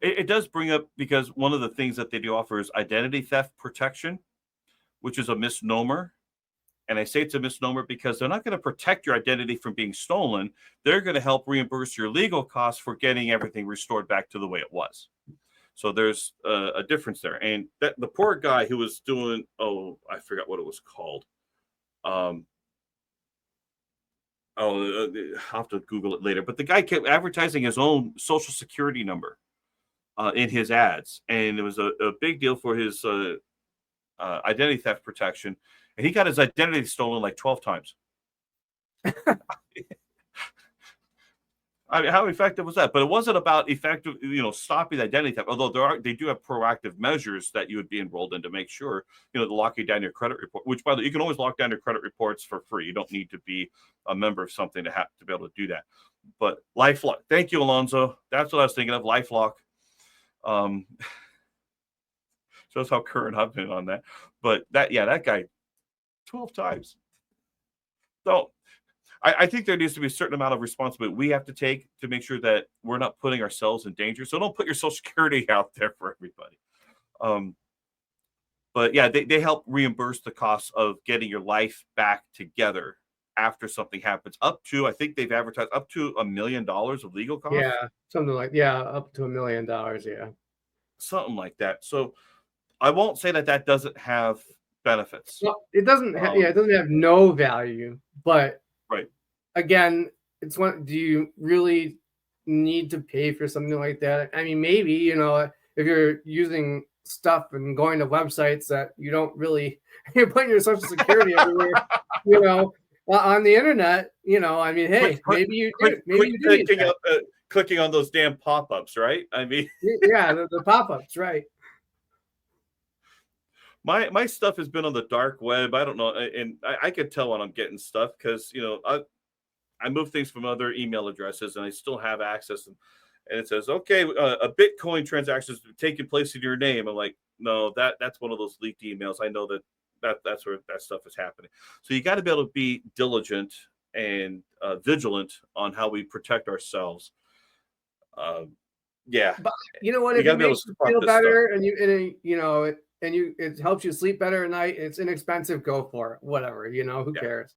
It does bring up because one of the things that they do offer is identity theft protection, which is a misnomer. And I say it's a misnomer because they're not going to protect your identity from being stolen. They're going to help reimburse your legal costs for getting everything restored back to the way it was. So there's a difference there. And that the poor guy who was doing, oh, I forgot what it was called. Um, I'll have to Google it later. But the guy kept advertising his own social security number in his ads, and it was a big deal for his identity theft protection. And he got his identity stolen like 12 times. I mean, how effective was that? But it wasn't about effective, stopping identity theft. Although they do have proactive measures that you would be enrolled in to make sure, to lock you down your credit report. Which, by the way, you can always lock down your credit reports for free. You don't need to be a member of something to have to be able to do that. But LifeLock, thank you, Alonzo. That's what I was thinking of. LifeLock. Shows how current I've been on that. But that guy, 12 times. So I think there needs to be a certain amount of responsibility we have to take to make sure that we're not putting ourselves in danger. So don't put your social security out there for everybody. But yeah, they help reimburse the costs of getting your life back together after something happens. Up to, I think they've advertised up to $1 million of legal costs. Yeah, up to $1 million. Yeah, something like that. So I won't say that doesn't have benefits. well, it doesn't. It doesn't have no value, but right. Again, it's one. Do you really need to pay for something like that? I mean, maybe if you're using stuff and going to websites that you don't really, you're putting your social security everywhere, on the internet. I mean, hey, maybe you do. Maybe you do. Clicking on those damn pop-ups, right? I mean, yeah, the pop-ups, right? My stuff has been on the dark web. I don't know, and I could tell when I'm getting stuff because I move things from other email addresses and I still have access. And it says, okay, a Bitcoin transaction is taking place in your name. I'm like, no, that's one of those leaked emails. I know that's where that stuff is happening. So you got to be able to be diligent and vigilant on how we protect ourselves. Yeah. But you know what? If it makes you feel better and it helps you sleep better at night, it's inexpensive, go for it. Whatever, who cares?